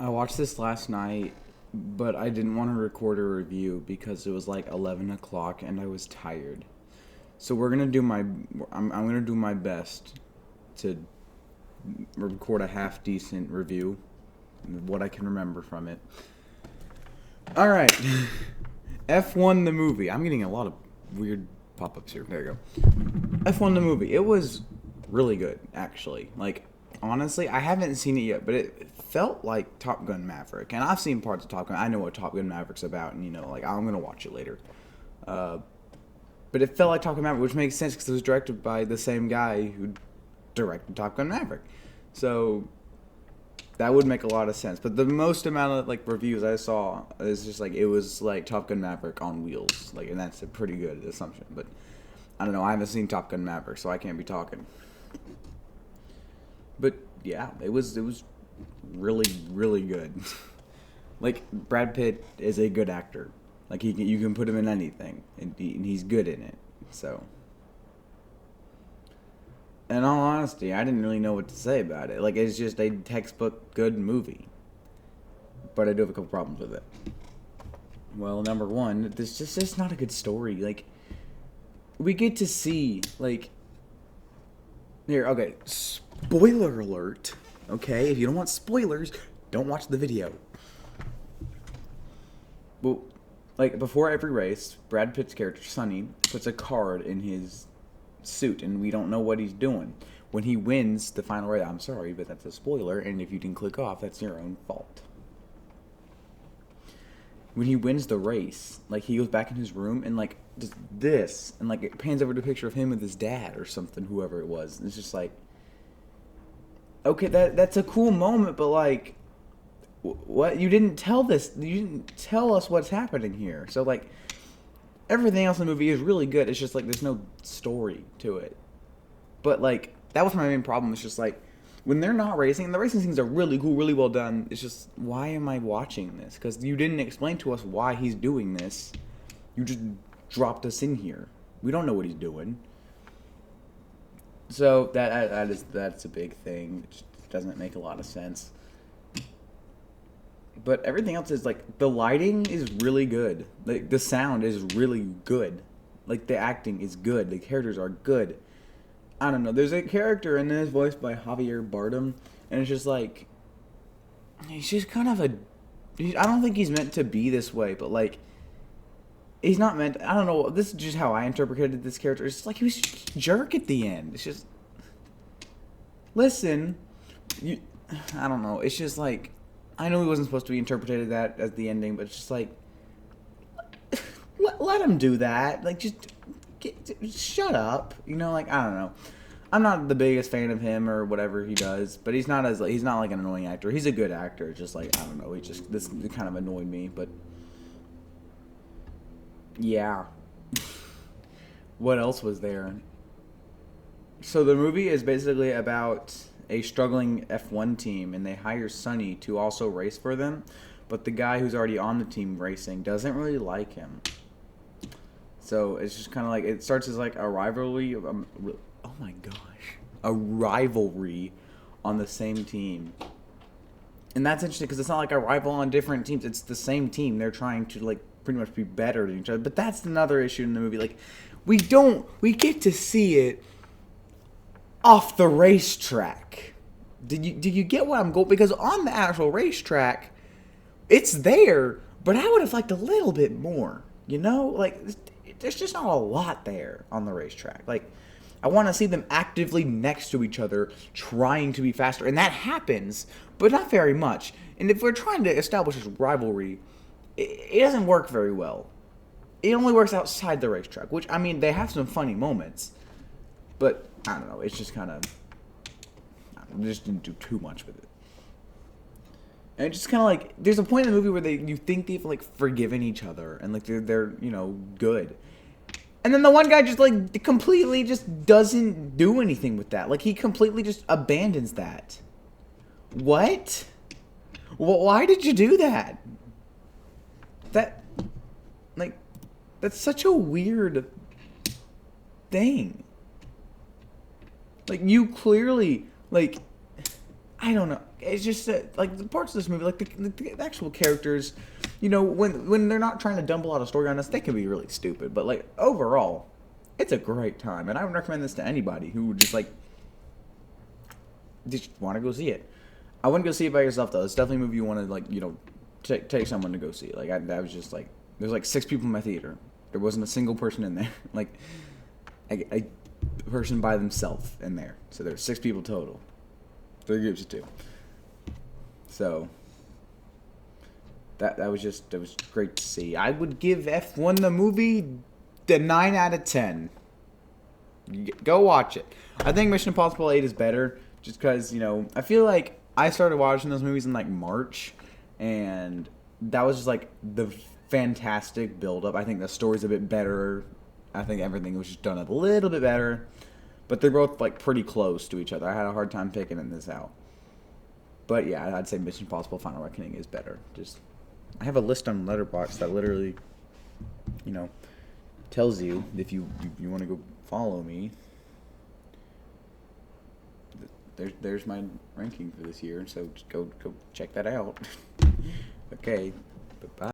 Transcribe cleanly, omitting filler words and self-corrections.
I watched this last night, but I didn't want to record a review because it was like 11 o'clock and I was tired. So we're gonna do my, I'm gonna do my best to record a half decent review, what I can remember from it. All right, F1 the movie. I'm getting a lot of weird pop-ups here. There you go. F1 the movie. It was really good, actually. Like, honestly, I haven't seen it yet, but it felt like Top Gun Maverick. And I've seen parts of Top Gun. I know what Top Gun Maverick's about, and like I'm gonna watch it later. But it felt like Top Gun Maverick, which makes sense because it was directed by the same guy who directed Top Gun Maverick. So that would make a lot of sense. But the most amount of like reviews I saw is just like it was like Top Gun Maverick on wheels. Like, and that's a pretty good assumption. But I don't know. I haven't seen Top Gun Maverick, so I can't be talking. But yeah, it was really good. Like, Brad Pitt is a good actor. Like, you can put him in anything, and he's good in it. So, in all honesty, I didn't really know what to say about it. Like, it's just a textbook good movie. But I do have a couple problems with it. Well, number one, there's just not a good story. Like, we get to see, like, here, okay, spoiler alert. Okay, if you don't want spoilers, don't watch the video. Well, like, before every race, Brad Pitt's character, Sonny, puts a card in his suit, and we don't know what he's doing. When he wins the final race, I'm sorry, but that's a spoiler, and if you didn't click off, that's your own fault. When he wins the race, like, he goes back in his room, and, like, does this, and, like, it pans over to a picture of him with his dad or something, whoever it was. And it's just like, okay, that's a cool moment, but, like, what? You didn't tell this. You didn't tell us what's happening here. So, like, everything else in the movie is really good. It's just, like, there's no story to it. But, like, that was my main problem. It's just, like, when they're not racing, and the racing scenes are really cool, really well done, it's just, why am I watching this? Because you didn't explain to us why he's doing this. You just dropped us in here. We don't know what he's doing. So, that's a big thing. It just doesn't make a lot of sense. But everything else is, like, the lighting is really good. Like, the sound is really good. Like, the acting is good. The characters are good. I don't know. There's a character in this voiced by Javier Bardem, and it's just like, he's just kind of I don't think he's meant to be this way, but, like, he's not meant, I don't know, this is just how I interpreted this character. It's just like he was just a jerk at the end. It's just, listen, I don't know. It's just like, I know he wasn't supposed to be interpreted that as the ending, but it's just like, let him do that. Like, just shut up. You know, like, I don't know. I'm not the biggest fan of him or whatever he does, but he's not like an annoying actor. He's a good actor. It's just like, I don't know. This kind of annoyed me, but yeah. What else was there? So the movie is basically about a struggling F1 team, and they hire Sonny to also race for them, but the guy who's already on the team racing doesn't really like him. So it's just kind of like, it starts as like a rivalry. Oh my gosh. A rivalry on the same team. And that's interesting because it's not like a rival on different teams. It's the same team. They're trying to, like, pretty much be better than each other. But that's another issue in the movie. Like, we get to see it off the racetrack. Did you get what I'm going? Because on the actual racetrack, it's there, but I would have liked a little bit more. You know, like, there's just not a lot there on the racetrack. Like, I want to see them actively next to each other, trying to be faster, and that happens, but not very much. And if we're trying to establish this rivalry, it doesn't work very well. It only works outside the racetrack, which, I mean, they have some funny moments, but I don't know. It's just kind of, I just didn't do too much with it. And it's just kind of like, there's a point in the movie where you think they've, like, forgiven each other, and, like, they're you know, good. And then the one guy just, like, completely just doesn't do anything with that. Like, he completely just abandons that. What? Well, why did you do that? That, like, that's such a weird thing. Like, you clearly, like, I don't know. it's just like the parts of this movie, like the actual characters, you know, when they're not trying to dump a lot of story on us, they can be really stupid. But like overall, it's a great time, and I would recommend this to anybody who would just want to go see it. I wouldn't go see it by yourself though. It's definitely a movie you want to like, you know, take someone to go see. Like I was just like, there's like 6 people in my theater. There wasn't a single person in there. Like a person by themselves in there. So there's 6 people total. 3 groups of 2. So that was great to see. I would give F1 the movie the 9 out of 10. Go watch it. I think Mission Impossible 8 is better just because, you know, I feel like I started watching those movies in like March, and that was just like the fantastic build-up. I think the story's a bit better. I think everything was just done a little bit better, but they're both like pretty close to each other. I had a hard time picking this out. But yeah, I'd say Mission Impossible Final Reckoning is better. Just I have a list on Letterboxd that literally, you know, tells you if you want to go follow me. There's my ranking for this year, so just go check that out. Okay, bye.